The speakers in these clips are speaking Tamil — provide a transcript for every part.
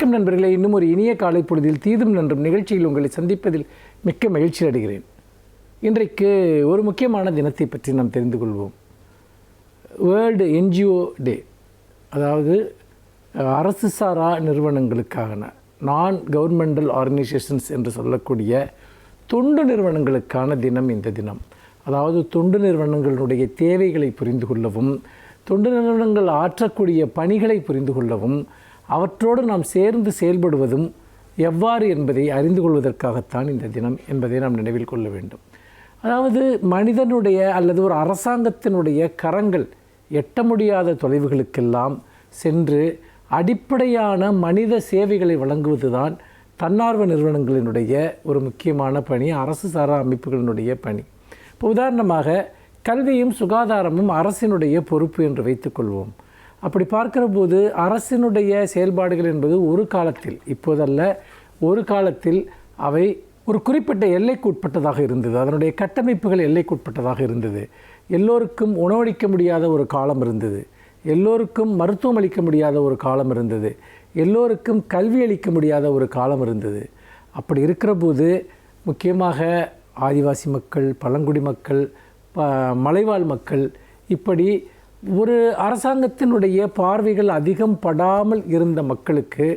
வணக்கம் நண்பர்களே. இன்னும் ஒரு இனிய காலை பொழுதில் தீதும் நன்றும் நிகழ்ச்சியில் உங்களை சந்திப்பதில் மிக்க மகிழ்ச்சி அடைகிறேன். இன்றைக்கு ஒரு முக்கியமான தினத்தை பற்றி நாம் தெரிந்து கொள்வோம். வேர்ல்டு என்ஜிஓ டே, அதாவது அரசு சாரா நிறுவனங்களுக்கான நான் கவர்மெண்டல் ஆர்கனைசேஷன்ஸ் என்று சொல்லக்கூடிய தொண்டு நிறுவனங்களுக்கான தினம் இந்த தினம். அதாவது தொண்டு நிறுவனங்களுடைய தேவைகளை புரிந்து கொள்ளவும், தொண்டு நிறுவனங்கள் ஆற்றக்கூடிய பணிகளை புரிந்து கொள்ளவும், அவற்றோடு நாம் சேர்ந்து செயல்படுவதும் எவ்வாறு என்பதை அறிந்து கொள்வதற்காகத்தான் இந்த தினம் என்பதை நாம் நினைவில் கொள்ள வேண்டும். அதாவது மனிதனுடைய அல்லது ஒரு அரசாங்கத்தினுடைய கரங்கள் எட்ட முடியாத தொலைவுகளுக்கெல்லாம் சென்று அடிப்படையான மனித சேவைகளை வழங்குவதுதான் தன்னார்வ நிறுவனங்களினுடைய ஒரு முக்கியமான பணி, அரசு சாரா அமைப்புகளினுடைய பணி. இப்போ உதாரணமாக கல்வியும் சுகாதாரமும் அரசினுடைய பொறுப்பு என்று வைத்துக்கொள்வோம். அப்படி பார்க்கிற போது அரசினுடைய செயல்பாடுகள் என்பது ஒரு காலத்தில், இப்போதல்ல, ஒரு காலத்தில் அவை ஒரு குறிப்பிட்ட எல்லைக்கு உட்பட்டதாக இருந்தது. அதனுடைய கட்டமைப்புகள் எல்லைக்கு உட்பட்டதாக இருந்தது. எல்லோருக்கும் உணவளிக்க முடியாத ஒரு காலம் இருந்தது. எல்லோருக்கும் மருத்துவம் அளிக்க முடியாத ஒரு காலம் இருந்தது. எல்லோருக்கும் கல்வி அளிக்க முடியாத ஒரு காலம் இருந்தது. அப்படி இருக்கிற போது முக்கியமாக ஆதிவாசி மக்கள், பழங்குடி மக்கள், மலைவாழ் மக்கள், இப்படி ஒரு அரசாங்கத்தினுடைய பார்வைகள் அதிகம் படாமல் இருந்த மக்களுக்கு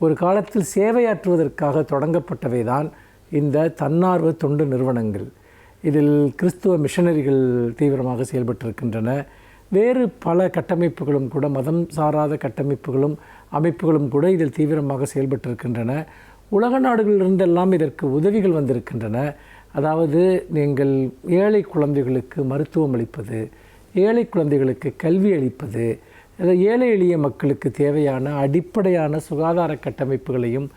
ஒரு காலத்தில் சேவையாற்றுவதற்காக தொடங்கப்பட்டவை தான் இந்த தன்னார்வ தொண்டு நிறுவனங்கள். இதில் கிறிஸ்துவ மிஷனரிகள் தீவிரமாக செயல்பட்டிருக்கின்றன. வேறு பல கட்டமைப்புகளும் கூட, மதம் சாராத கட்டமைப்புகளும் அமைப்புகளும் கூட இதில் தீவிரமாக செயல்பட்டிருக்கின்றன. உலக நாடுகளிலிருந்தெல்லாம் இதற்கு உதவிகள் வந்திருக்கின்றன. அதாவது நீங்கள் ஏழை குழந்தைகளுக்கு மருத்துவம் அளிப்பது, ஏழை குழந்தைகளுக்கு கல்வி அளிப்பது, ஏழை எளிய மக்களுக்கு தேவையான அடிப்படையான சுகாதார கட்டமைப்புகளையும்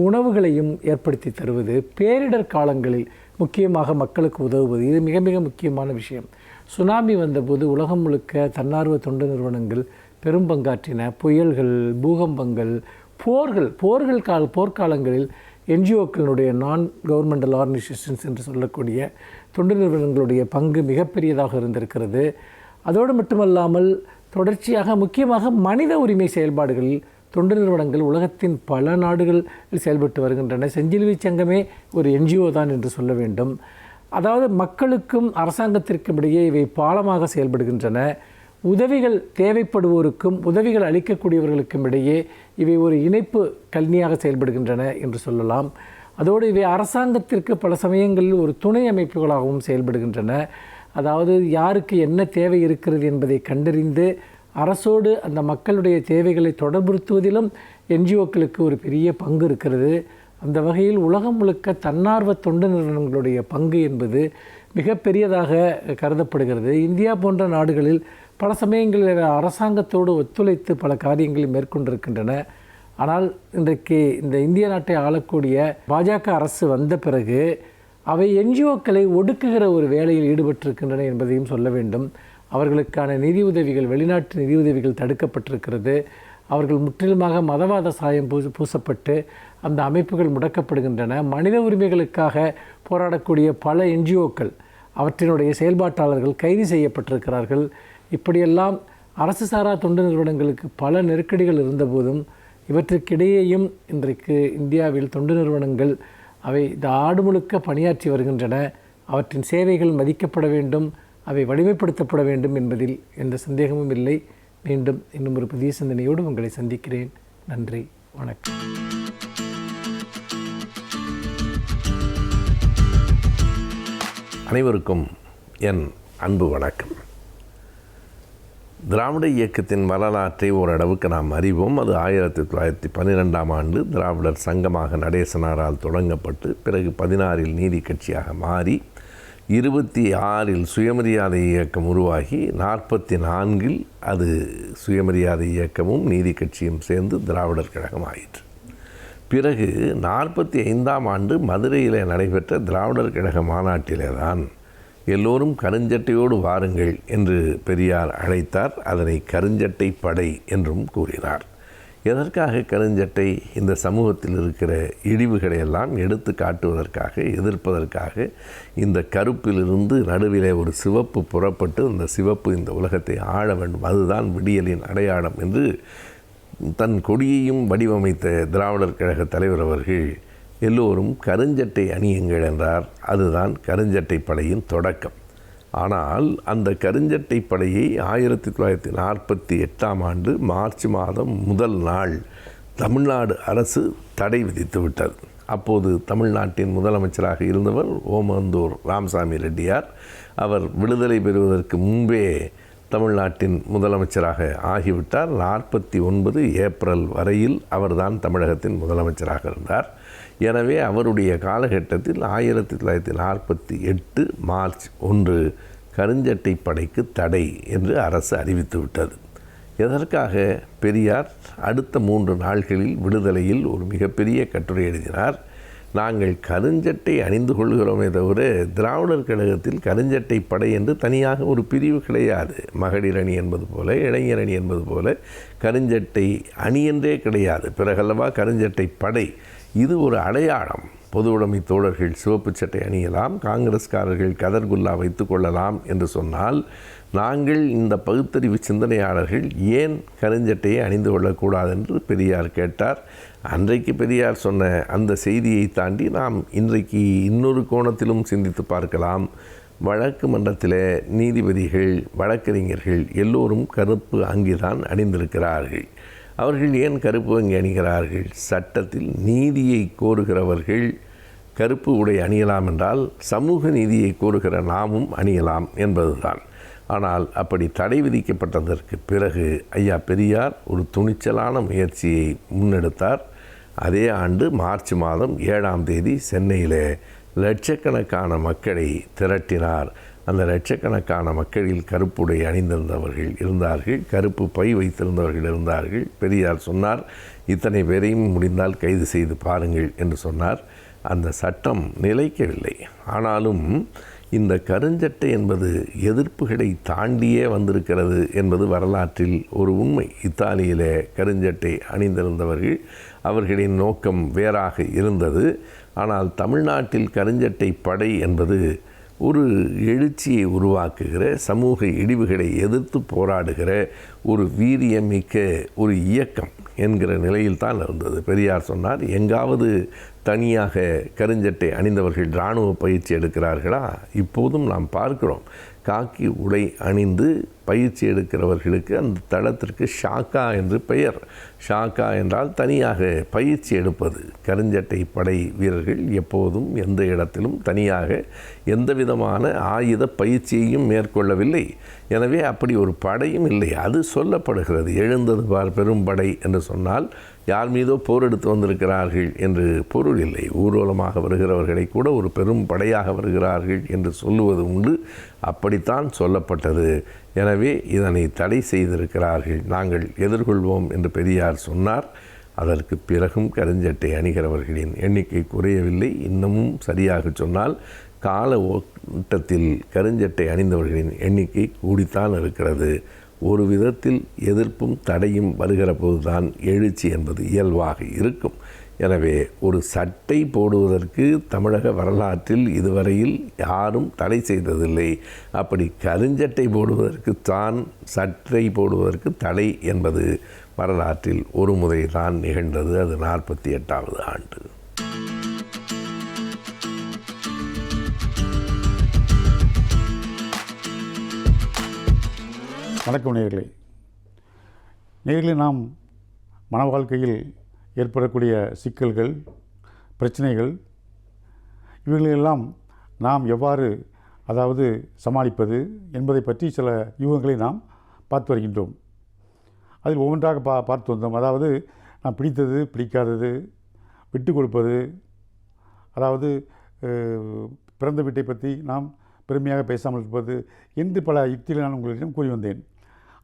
உணவுகளையும் ஏற்படுத்தி தருவது, பேரிடர் காலங்களில் முக்கியமாக மக்களுக்கு உதவுவது, இது மிக மிக முக்கியமான விஷயம். சுனாமி வந்தபோது உலகம் முழுக்க தன்னார்வ தொண்டு நிறுவனங்கள் பெரும் பங்காற்றின. புயல்கள், பூகம்பங்கள், போர்க்காலங்களில் என்ஜிஓக்களுடைய நான் கவர்மெண்டல் ஆர்கனைசேஷன்ஸ் என்று சொல்லக்கூடிய தொண்டு நிறுவனங்களுடைய பங்கு மிகப்பெரியதாக இருந்திருக்கிறது. அதோடு மட்டுமல்லாமல் தொடர்ச்சியாக முக்கியமாக மனித உரிமை செயல்பாடுகளில் தொண்டு நிறுவனங்கள் உலகத்தின் பல நாடுகளில் செயல்பட்டு வருகின்றன. செஞ்சிலுவை சங்கமே ஒரு என்ஜிஓ தான் என்று சொல்ல வேண்டும். அதாவது மக்களுக்கும் அரசாங்கத்திற்கும் இடையே இவை பாலமாக செயல்படுகின்றன. உதவிகள் தேவைப்படுவோருக்கும் உதவிகள் அளிக்கக்கூடியவர்களுக்கும் இடையே இவை ஒரு இணைப்பு கல்னியாக செயல்படுகின்றன என்று சொல்லலாம். அதோடு இவை அரசாங்கத்திற்கு பல சமயங்களில் ஒரு துணை அமைப்புகளாகவும் செயல்படுகின்றன. அதாவது யாருக்கு என்ன தேவை இருக்கிறது என்பதை கண்டறிந்து அரசோடு அந்த மக்களுடைய தேவைகளை தொடர்புறுத்துவதிலும் என்ஜிஓக்களுக்கு ஒரு பெரிய பங்கு இருக்கிறது. அந்த வகையில் உலகம் முழுக்க தன்னார்வ தொண்டு நிறுவனங்களுடைய பங்கு என்பது மிகப்பெரியதாக கருதப்படுகிறது. இந்தியா போன்ற நாடுகளில் பல சமயங்களில் அரசாங்கத்தோடு ஒத்துழைத்து பல காரியங்களை மேற்கொண்டிருக்கின்றன. ஆனால் இன்றைக்கு இந்த இந்திய நாட்டை ஆளக்கூடிய பாஜக அரசு வந்த பிறகு அவை என்ஜிஓக்களை ஒடுக்குகிற ஒரு வேலையில் ஈடுபட்டிருக்கின்றன என்பதையும் சொல்ல வேண்டும். அவர்களுக்கான நிதி உதவிகள், வெளிநாட்டு நிதி உதவிகள் தடுக்கப்பட்டிருக்கிறது. அவர்கள் முற்றிலுமாக மதவாத சாயம் பூசப்பட்டு அந்த அமைப்புகள் முடக்கப்படுகின்றன. மனித உரிமைகளுக்காக போராடக்கூடிய பல என்ஜிஓக்கள், அவற்றினுடைய செயல்பாட்டாளர்கள் கைது செய்யப்பட்டிருக்கிறார்கள். இப்படியெல்லாம் அரசு சாரா தொண்டு நிறுவனங்களுக்கு பல நெருக்கடிகள் இருந்தபோதும் இவற்றுக்கிடையேயும் இன்றைக்கு இந்தியாவில் தொண்டு நிறுவனங்கள் அவை இந்த ஆடு முழுக்க பணியாற்றி வருகின்றன. அவற்றின் சேவைகள் மதிக்கப்பட வேண்டும், அவை வலிமைப்படுத்தப்பட வேண்டும் என்பதில் எந்த சந்தேகமும் இல்லை. மீண்டும் இன்னும் ஒரு புதிய சிந்தனையோடு உங்களை சந்திக்கிறேன். நன்றி, வணக்கம். அனைவருக்கும் என் அன்பு வணக்கம். திராவிட இயக்கத்தின் வரலாற்றை ஓரளவுக்கு நாம் அறிவோம். அது 1912ஆம் ஆண்டு திராவிடர் சங்கமாக நடேசனாரால் தொடங்கப்பட்டு, பிறகு 16இல் நீதி கட்சியாக மாறி, 26இல் சுயமரியாதை இயக்கம் உருவாகி, 44இல் அது சுயமரியாதை இயக்கமும் நீதி கட்சியும் சேர்ந்து திராவிடர் கழகம் ஆயிற்று. பிறகு 45ஆம் ஆண்டு மதுரையில் நடைபெற்ற திராவிடர் கழக மாநாட்டிலே தான் எல்லோரும் கருஞ்சட்டையோடு வாருங்கள் என்று பெரியார் அழைத்தார். அதனை கருஞ்சட்டை படை என்றும் கூறினார். எதற்காக கருஞ்சட்டை? இந்த சமூகத்தில் இருக்கிற இழிவுகளை எல்லாம் எடுத்து காட்டுவதற்காக, எதிர்ப்பதற்காக. இந்த கருப்பிலிருந்து நடுவிலே ஒரு சிவப்பு புறப்பட்டு, இந்த சிவப்பு இந்த உலகத்தை ஆள வேண்டும், அதுதான் விடியலின் அடையாளம் என்று தன் கொடியையும் வடிவமைத்த திராவிடர் கழக தலைவர் அவர்கள் எல்லோரும் கருஞ்சட்டை அணியுங்கள் என்றார். அதுதான் கருஞ்சட்டை படையின் தொடக்கம். ஆனால் அந்த கருஞ்சட்டை படையை 1948ஆம் ஆண்டு மார்ச் மாதம் முதல் நாள் தமிழ்நாடு அரசு தடை விதித்து விட்டது. அப்போது தமிழ்நாட்டின் முதலமைச்சராக இருந்தவர் ஓமந்தூர் ராமசாமி ரெட்டியார். அவர் விடுதலை பெறுவதற்கு முன்பே தமிழ்நாட்டின் முதலமைச்சராக ஆகிவிட்டார். 49 ஏப்ரல் வரையில் அவர்தான் தமிழகத்தின் முதலமைச்சராக இருந்தார். எனவே அவருடைய காலகட்டத்தில் 1948 மார்ச் 1 கருஞ்சட்டை படைக்கு தடை என்று அரசு அறிவித்துவிட்டது. எதற்காக? பெரியார் அடுத்த 3 நாள்களில் விடுதலையில் ஒரு மிகப்பெரிய கட்டுரை எழுதினார். நாங்கள் கருஞ்சட்டை அணிந்து கொள்கிறோமே தவிர திராவிடர் கழகத்தில் கருஞ்சட்டை படை என்று தனியாக ஒரு பிரிவு கிடையாது. மகளிர் அணி என்பது போல, இளைஞர் அணி என்பது போல கருஞ்சட்டை அணி என்றே கிடையாது. பிறகல்லவா கருஞ்சட்டை படை. இது ஒரு அடையாளம். பொது உடைமை தோழர்கள் சிவப்பு சட்டை அணியலாம், காங்கிரஸ்காரர்கள் கதர்குல்லா வைத்து கொள்ளலாம் என்று சொன்னால், நாங்கள் இந்த பகுத்தறிவு சிந்தனையாளர்கள் ஏன் கருஞ்சட்டையை அணிந்து கொள்ளக்கூடாது என்று பெரியார் கேட்டார். அன்றைக்கு பெரியார் சொன்ன அந்த செய்தியை தாண்டி நாம் இன்றைக்கு இன்னொரு கோணத்திலும் சிந்தித்து பார்க்கலாம். வழக்கு மன்றத்தில் நீதிபதிகள், வழக்கறிஞர்கள் எல்லோரும் கருப்பு அங்கிதான் அணிந்திருக்கிறார்கள். அவர்கள் ஏன் கருப்பு அங்கி அணிகிறார்கள்? சட்டத்தில் நீதியை கோருகிறவர்கள் கருப்பு உடை அணியலாம் என்றால் சமூக நீதியை கோருகிற நாமும் அணியலாம் என்பதுதான். ஆனால் அப்படி தடை விதிக்கப்பட்டதற்கு பிறகு ஐயா பெரியார் ஒரு துணிச்சலான முயற்சியை முன்னெடுத்தார். அதே ஆண்டு மார்ச் மாதம் 7ஆம் தேதி சென்னையில் லட்சக்கணக்கான மக்களை திரட்டினார். அந்த லட்சக்கணக்கான மக்களில் கருப்புடை அணிந்திருந்தவர்கள் இருந்தார்கள், கருப்பு பை வைத்திருந்தவர்கள் இருந்தார்கள். பெரியார் சொன்னார், இத்தனை பேரையும் முடிந்தால் கைது செய்து பாருங்கள் என்று சொன்னார். அந்த சட்டம் நிலைக்கவில்லை. ஆனாலும் இந்த கருஞ்சட்டை என்பது எதிர்ப்புகளை தாண்டியே வந்திருக்கிறது என்பது வரலாற்றில் ஒரு உண்மை. இத்தாலியிலே கருஞ்சட்டை அணிந்திருந்தவர்கள், அவர்களின் நோக்கம் வேறாக இருந்தது. ஆனால் தமிழ்நாட்டில் கருஞ்சட்டை படை என்பது ஒரு எழுச்சியை உருவாக்குகிற, சமூக இடிவுகளை எதிர்த்து போராடுகிற ஒரு வீரியமிக்க ஒரு இயக்கம் என்கிற நிலையில் தான் இருந்தது. பெரியார் சொன்னார், எங்காவது தனியாக கருஞ்சட்டை அணிந்தவர்கள் இராணுவ பயிற்சி எடுக்கிறார்களா? இப்போதும் நாம் பார்க்கிறோம். காக்கி உடை அணிந்து பயிற்சி எடுக்கிறவர்களுக்கு அந்த தளத்திற்கு ஷாக்கா என்று பெயர். ஷாக்கா என்றால் தனியாக பயிற்சி எடுப்பது. கருஞ்சட்டை படை வீரர்கள் எப்போதும் எந்த இடத்திலும் தனியாக எந்த விதமான ஆயுத பயிற்சியையும் மேற்கொள்ளவில்லை. எனவே அப்படி ஒரு படையும் இல்லை. அது சொல்லப்படுகிறது. எழுந்தது பார் பெரும் படை என்று சொன்னால் யார் மீதோ போர் எடுத்து வந்திருக்கிறார்கள் என்று பொருள் இல்லை. ஊர்வலமாக வருகிறவர்களை கூட ஒரு பெரும் படையாக வருகிறார்கள் என்று சொல்லுவது உண்டு. அப்படித்தான் சொல்லப்பட்டது. எனவே இதனை தடை செய்திருக்கிறார்கள், நாங்கள் எதிர்கொள்வோம் என்று பெரியார் சொன்னார். அதற்கு பிறகும் கருஞ்சட்டை அணிகிறவர்களின் எண்ணிக்கை குறையவில்லை. இன்னமும் சரியாக சொன்னால் கால ஓட்டத்தில் கருஞ்சட்டை அணிந்தவர்களின் எண்ணிக்கை கூடித்தான் இருக்கிறது. ஒரு விதத்தில் எதிர்ப்பும் தடையும் வருகிற போதுதான் எழுச்சி என்பது இயல்பாக இருக்கும். எனவே ஒரு சட்டை போடுவதற்கு தமிழக வரலாற்றில் இதுவரையில் யாரும் தடை செய்ததில்லை. அப்படி கருஞ்சட்டை போடுவதற்கு தான் சட்டை போடுவதற்கு தடை என்பது வரலாற்றில் ஒரு முறை தான் நிகழ்ந்தது. அது 48வது ஆண்டு. வணக்கம் நேயர்களே. நாம் மன வாழ்க்கையில் ஏற்படக்கூடிய சிக்கல்கள், பிரச்சனைகள், இவைகளெல்லாம் நாம் எவ்வாறு சமாளிப்பது என்பதை பற்றி சில யூகங்களை நாம் பார்த்து வருகின்றோம். அதில் ஒவ்வொன்றாக பார்த்து வந்தோம். நாம் பிடித்தது, பிடிக்காதது, விட்டு கொடுப்பது, பிறந்த வீட்டை பற்றி நாம் பெருமையாக பேசாமல் இருப்பது என்று பல யுக்திகளை நான் உங்களிடம் கூறி வந்தேன்.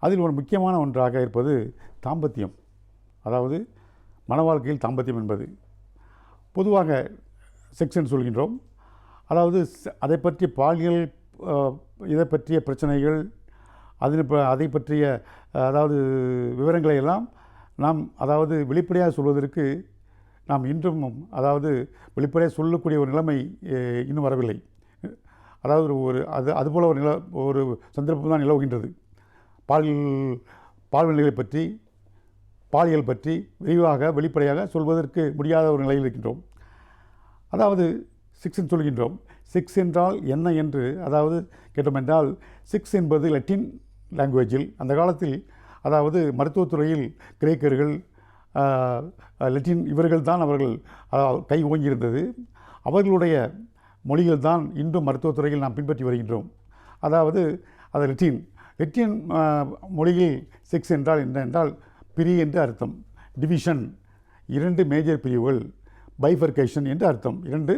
அதில் ஒரு முக்கியமான ஒன்றாக இருப்பது தாம்பத்தியம். மன வாழ்க்கையில் தாம்பத்தியம் என்பது பொதுவாக செக்ஸ் என்று சொல்கின்றோம். அதை பற்றிய பாலியல், இதை பற்றிய பிரச்சனைகள், அதை பற்றிய விவரங்களை எல்லாம் நாம் வெளிப்படையாக சொல்வதற்கு நாம் இன்றும் வெளிப்படையாக சொல்லக்கூடிய ஒரு நிலைமை இன்னும் வரவில்லை. அதுபோல் ஒரு சந்தர்ப்பம் தான் நிலவுகின்றது. பால்வினைகளை பற்றி பாலியல் பற்றி விரிவாக வெளிப்படையாக சொல்வதற்கு முடியாத ஒரு நிலையில் இருக்கின்றோம். அதாவது செக்ஸ் சொல்கின்றோம். செக்ஸ் என்றால் என்ன என்று அதாவது கேட்டோம் என்றால், செக்ஸ் என்பது லத்தீன் லாங்குவேஜில் அந்த காலத்தில் அதாவது மருத்துவத்துறையில் கிரேக்கர்கள் லத்தீன் இவர்கள் தான் அவர்கள் கை ஓங்கியிருந்தது. அவர்களுடைய மொழிகள் தான் இன்றும் மருத்துவத்துறையில் நாம் பின்பற்றி வருகின்றோம். அதாவது அது லத்தீன் மொழியில் செக்ஸ் என்றால் என்ன என்றால் பிரி என்று அர்த்தம், டிவிஷன் 2 மேஜர் பிரிவுகள், பைஃபர்கேஷன் என்று அர்த்தம், 2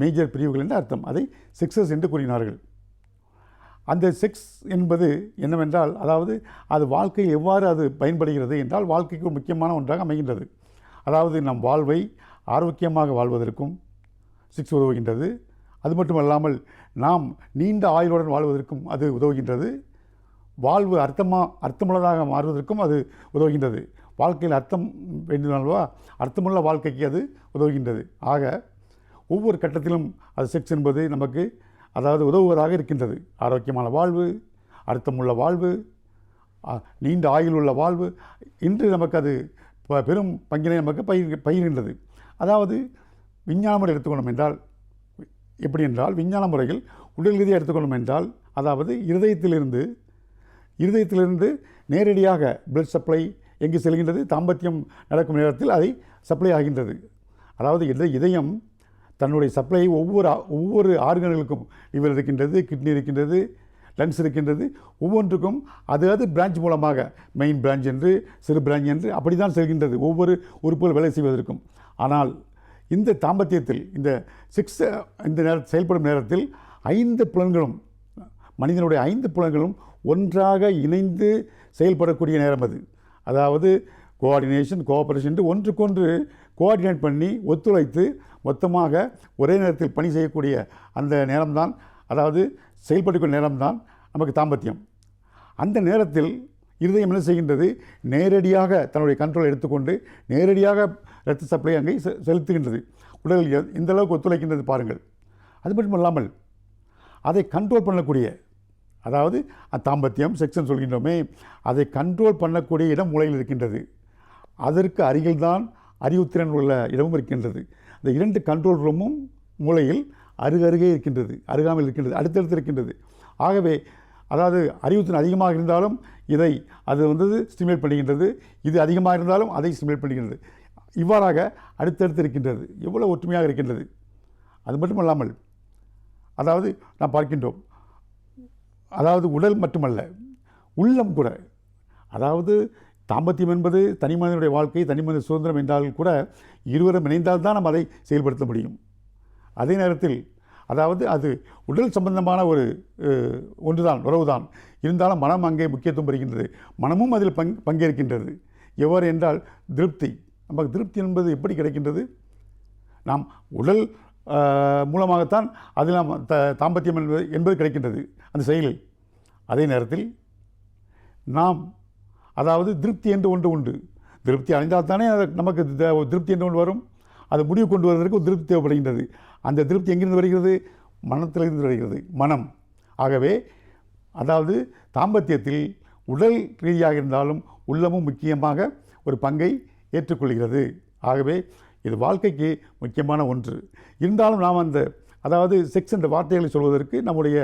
மேஜர் பிரிவுகள் என்று அர்த்தம். அதை செக்ஸஸ் என்று கூறினார்கள். அந்த செக்ஸ் என்பது என்னவென்றால், அதாவது அது வாழ்க்கையில் எவ்வாறு அது பயன்படுகிறது என்றால் வாழ்க்கைக்கு ஒரு முக்கியமான ஒன்றாக அமைகின்றது. அதாவது நம் வாழ்வை ஆரோக்கியமாக வாழ்வதற்கும் செக்ஸ் உதவுகின்றது. அது மட்டுமல்லாமல் நாம் நீண்ட ஆயுளுடன் வாழ்வதற்கும் அது உதவுகின்றது. வாழ்வு அர்த்தமுள்ளதாக மாறுவதற்கும் அது உதவுகின்றது. வாழ்க்கையில் அர்த்தம் வேண்டுமானவா, அர்த்தமுள்ள வாழ்க்கைக்கு அது உதவுகின்றது. ஆக ஒவ்வொரு கட்டத்திலும் அது செக்ஸ் என்பது நமக்கு அதாவது உதவுவதாக இருக்கின்றது. ஆரோக்கியமான வாழ்வு, அர்த்தமுள்ள வாழ்வு, நீண்ட ஆயுள் உள்ள வாழ்வு, இன்று நமக்கு அது பெரும் பங்கினை நமக்கு பகிர்கின்றது. அதாவது விஞ்ஞான முறை எடுத்துக்கொண்டோம் என்றால் எப்படி என்றால், விஞ்ஞான முறையில் உடல் ரீதியாக எடுத்துக்கொண்டோம் என்றால், அதாவது இருதயத்திலிருந்து நேரடியாக பிளட் சப்ளை எங்கு செல்கின்றது, தாம்பத்தியம் நடக்கும் நேரத்தில் அதை சப்ளை ஆகின்றது. அதாவது இதயம் தன்னுடைய சப்ளை ஒவ்வொரு ஆர்கன்களுக்கும் லிவர் இருக்கின்றது, கிட்னி இருக்கின்றது, லங்ஸ் இருக்கின்றது, ஒவ்வொன்றுக்கும் அது பிரான்ச் மூலமாக மெயின் பிரான்ச் என்று சிறு பிரான்ச் என்று அப்படி தான் செல்கின்றது ஒவ்வொரு உறுப்புகள் வேலை செய்வதற்கும். ஆனால் இந்த தாம்பத்தியத்தில் இந்த செக்ஸ் செயல்படும் நேரத்தில் 5 புலன்களும், மனிதனுடைய 5 புலன்களும் ஒன்றாக இணைந்து செயல்படக்கூடிய நேரம் அது. அதாவது கோஆர்டினேஷன், கோஆபரேஷன் ஒன்றுக்கொன்று கோஆர்டினேட் பண்ணி ஒத்துழைத்து மொத்தமாக ஒரே நேரத்தில் பணி செய்யக்கூடிய அந்த நேரம்தான், அதாவது செயல்படக்கூடிய நேரம்தான் நமக்கு தாம்பத்தியம். அந்த நேரத்தில் இருதயம் என்ன செய்கின்றது, நேரடியாக தன்னுடைய கண்ட்ரோல் எடுத்துக்கொண்டு நேரடியாக இரத்த சப்ளை அங்கே செலுத்துகின்றது. உடல் எந்த அளவுக்கு ஒத்துழைக்கின்றது பாருங்கள். அது மட்டும் இல்லாமல் அதை கண்ட்ரோல் பண்ணக்கூடிய, அதாவது தாம்பத்தியம் செக்ஷன் சொல்கின்றோமே, அதை கண்ட்ரோல் பண்ணக்கூடிய இடம் மூளையில் இருக்கின்றது. அதற்கு அருகில்தான் அறிவுத்திறன் உள்ள இடமும் இருக்கின்றது. இந்த 2 கண்ட்ரோல் ரூமும் மூளையில் அருகருகே இருக்கின்றது, அருகாமையில் இருக்கின்றது, அடுத்தடுத்து இருக்கின்றது. ஆகவே அதாவது அறிவுத்திறன் அதிகமாக இருந்தாலும் அது ஸ்டிமுலேட் பண்ணுகின்றது, இது அதிகமாக இருந்தாலும் அதை ஸ்டிமுலேட் பண்ணுகின்றது. இவ்வாறாக அடுத்தடுத்து இருக்கின்றது. எவ்வளோ ஒற்றுமையாக இருக்கின்றது. அது மட்டுமல்லாமல் அதாவது நாம் பார்க்கின்றோம், அதாவது உடல் மட்டுமல்ல உள்ளம் கூட, அதாவது தாம்பத்தியம் என்பது தனி மனிதனுடைய வாழ்க்கை, தனி மனித சுதந்திரம் என்றால் கூட இருவரும் இணைந்தால்தான் நாம் அதை செயல்படுத்த முடியும். அதே நேரத்தில் அதாவது அது உடல் சம்பந்தமான ஒன்றுதான், உறவுதான். இருந்தாலும் மனம் அங்கே முக்கியத்துவம் பெறுகின்றது. மனமும் அதில் பங்கேற்கின்றது. எவ்வாறு என்றால் திருப்தி. நமக்கு திருப்தி என்பது எப்படி கிடைக்கின்றது? நாம் உடல் மூலமாகத்தான் அதில் நாம் தாம்பத்தியம் என்பது கிடைக்கின்றது அந்த செயலில். அதே நேரத்தில் நாம் அதாவது திருப்தி என்று ஒன்று உண்டு. திருப்தி அடைந்தால் தானே நமக்கு திருப்தி என்று ஒன்று வரும். அது முடிவு கொண்டு வருவதற்கு ஒரு திருப்தி தேவைப்படுகின்றது. அந்த திருப்தி எங்கிருந்து வருகிறது? மனத்திலிருந்து வருகிறது, மனம். ஆகவே அதாவது தாம்பத்தியத்தில் உடல் ரீதியாக இருந்தாலும் உள்ளமும் முக்கியமாக ஒரு பங்கை ஏற்றுக்கொள்கிறது. ஆகவே இது வாழ்க்கைக்கு முக்கியமான ஒன்று. இருந்தாலும் நாம் அதாவது செக்ஸ் என்ற வார்த்தைகளை சொல்வதற்கு நம்முடைய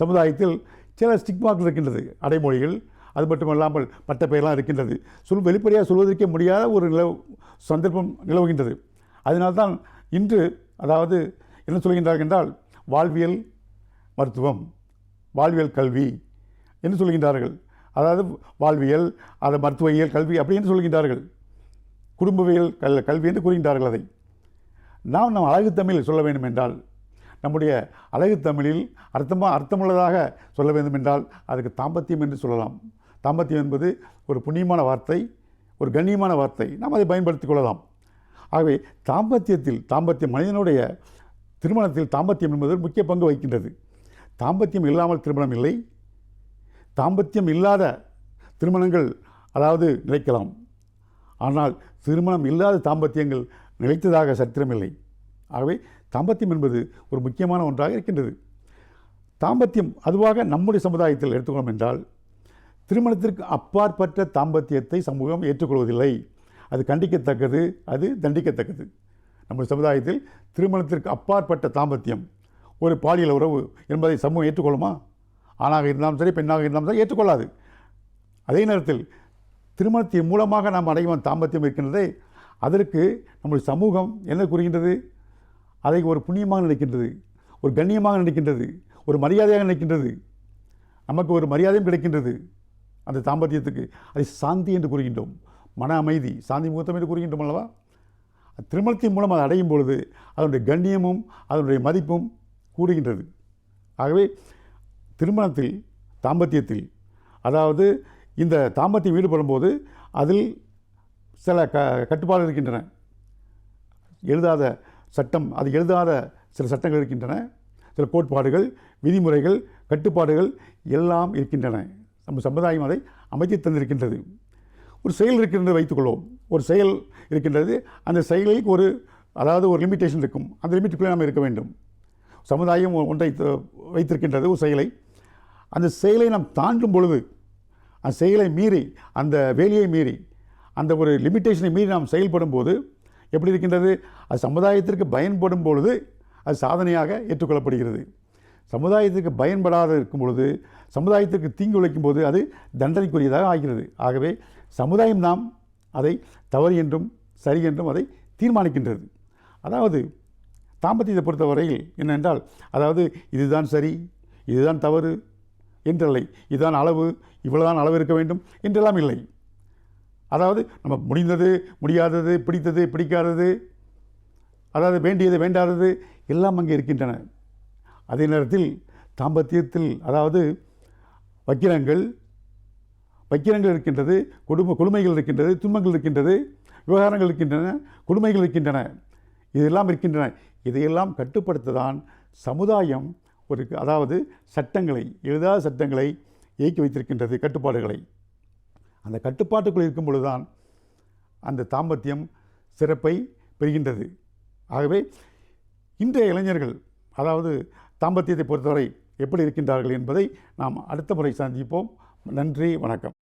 சமுதாயத்தில் சில ஸ்டிக்மாக்கள் இருக்கின்றது, அடைமொழிகள். அது மட்டுமல்லாமல் பட்ட பெயரெல்லாம் இருக்கின்றது. வெளிப்படையாக சொல்வதற்கே முடியாத ஒரு சந்தர்ப்பம் நிலவுகின்றது. அதனால்தான் இன்று அதாவது என்ன சொல்கின்றார்கள் என்றால், வாழ்வியல் மருத்துவம், வாழ்வியல் கல்வி என்று சொல்கின்றார்கள். அதாவது வாழ்வியல், அது மருத்துவவியல் கல்வி அப்படி என்று சொல்கின்றார்கள். குடும்பவியல் கல்வி என்று கூறுகின்றார்கள். அதை நாம் அழகு தமிழில் சொல்ல வேண்டும் என்றால், நம்முடைய அழகு தமிழில் அர்த்தமுள்ளதாக சொல்ல வேண்டும் என்றால் அதுக்கு தாம்பத்தியம் என்று சொல்லலாம். தாம்பத்தியம் என்பது ஒரு புண்ணியமான வார்த்தை, ஒரு கண்ணியமான வார்த்தை. நாம் அதை பயன்படுத்திக் கொள்ளலாம். ஆகவே தாம்பத்தியம் மனிதனுடைய திருமணத்தில் தாம்பத்தியம் என்பது முக்கிய பங்கு வகிக்கின்றது. தாம்பத்தியம் இல்லாமல் திருமணம் இல்லை. தாம்பத்தியம் இல்லாத திருமணங்கள் அதாவது நிலைக்கலாம். ஆனால் திருமணம் இல்லாத தாம்பத்தியங்கள் நிலைத்ததாக சரித்திரமில்லை. ஆகவே தாம்பத்தியம் என்பது ஒரு முக்கியமான ஒன்றாக இருக்கின்றது. தாம்பத்தியம் அதுவாக நம்முடைய சமுதாயத்தில் எடுத்துக்கொள்ளோம் என்றால், திருமணத்திற்கு அப்பாற்பட்ட தாம்பத்தியத்தை சமூகம் ஏற்றுக்கொள்வதில்லை. அது கண்டிக்கத்தக்கது, அது தண்டிக்கத்தக்கது. நம்ம சமுதாயத்தில் திருமணத்திற்கு அப்பாற்பட்ட தாம்பத்தியம் ஒரு பாலியல் உறவு என்பதை சமூகம் ஏற்றுக்கொள்ளுமா? ஆணாக இருந்தாலும் சரி, பெண்ணாக இருந்தாலும் சரி ஏற்றுக்கொள்ளாது. அதே நேரத்தில் திருமணத்தின் மூலமாக நாம் அடையும் தாம்பத்தியம் இருக்கின்றதே, அதற்கு நம்முடைய சமூகம் என்ன கூறுகின்றது? அதை ஒரு புண்ணியமாக நினைக்கின்றது, ஒரு கண்ணியமாக நினைக்கின்றது, ஒரு மரியாதையாக நினைக்கின்றது. நமக்கு ஒரு மரியாதையும் கிடைக்கின்றது அந்த தாம்பத்தியத்துக்கு. அதை சாந்தி என்று கூறுகின்றோம், மன அமைதி, சாந்தி முகூர்த்தம் என்று கூறுகின்றோம் அல்லவா? திருமணத்தின் மூலம் அதை அடையும் பொழுது அதனுடைய கண்ணியமும் அதனுடைய மதிப்பும் கூடுகின்றது. ஆகவே திருமணத்தில், தாம்பத்தியத்தில், அதாவது இந்த தாம்பத்தியம் ஈடுபடும் போது அதில் சில கட்டுப்பாடு இருக்கின்றன. எழுதாத சட்டம், அது எழுதாத சில சட்டங்கள் இருக்கின்றன, சில கோட்பாடுகள், விதிமுறைகள், கட்டுப்பாடுகள் எல்லாம் இருக்கின்றன. நம்ம சமுதாயம் அதை அமைத்து தந்திருக்கின்றது. ஒரு செயல் இருக்கின்றது வைத்துக்கொள்வோம், ஒரு செயல் இருக்கின்றது, அந்த செயலில் ஒரு லிமிட்டேஷன் இருக்கும். அந்த லிமிட்டுக்குள்ளே நாம் இருக்க வேண்டும். சமுதாயம் ஒன்றை வைத்திருக்கின்றது, ஒரு செயலை. அந்த செயலை நாம் தாண்டும் பொழுது, அந்த செயலை மீறி, அந்த வேலையை மீறி, அந்த ஒரு லிமிட்டேஷனை மீறி நாம் செயல்படும் போது எப்படி இருக்கின்றது? அது சமுதாயத்திற்கு பயன்படும் பொழுது அது சாதனையாக ஏற்றுக்கொள்ளப்படுகிறது. சமுதாயத்திற்கு பயன்படாத இருக்கும் பொழுது, சமுதாயத்திற்கு தீங்கு விளைக்கும் போது அது தண்டனைக்குரியதாக ஆகிறது. ஆகவே சமுதாயம் நாம் அதை தவறு என்றும் சரி என்றும் அதை தீர்மானிக்கின்றது. அதாவது தாம்பத்தியத்தை பொறுத்தவரையில் என்னென்றால், இதுதான் சரி, இதுதான் தவறு என்றில்லை, இதுதான் அளவு, இவ்வளவுதான் அளவு இருக்க வேண்டும் என்றெல்லாம் இல்லை. நம்ம முடிந்தது, முடியாதது, பிடித்தது, பிடிக்காதது, வேண்டியது, வேண்டாதது எல்லாம் அங்கே இருக்கின்றன. அதே நேரத்தில் தாம்பத்தியத்தில் வக்கிரங்கள் இருக்கின்றது, கொடுமைகள் இருக்கின்றது, துன்பங்கள் இருக்கின்றது, விவகாரங்கள் இருக்கின்றன, கொடுமைகள் இருக்கின்றன, இதெல்லாம் இருக்கின்றன. இதையெல்லாம் கட்டுப்படுத்ததான் சமுதாயம் ஒரு சட்டங்களை, எழுதாத சட்டங்களை இயக்கி வைத்திருக்கின்றது, கட்டுப்பாடுகளை. அந்த கட்டுப்பாட்டுக்குள் இருக்கும் பொழுதுதான் அந்த தாம்பத்தியம் சிறப்பை பெறுகின்றது. ஆகவே இன்றைய இளைஞர்கள் தாம்பத்தியத்தை பொறுத்தவரை எப்படி இருக்கின்றார்கள் என்பதை நாம் அடுத்த முறை சந்திப்போம். நன்றி, வணக்கம்.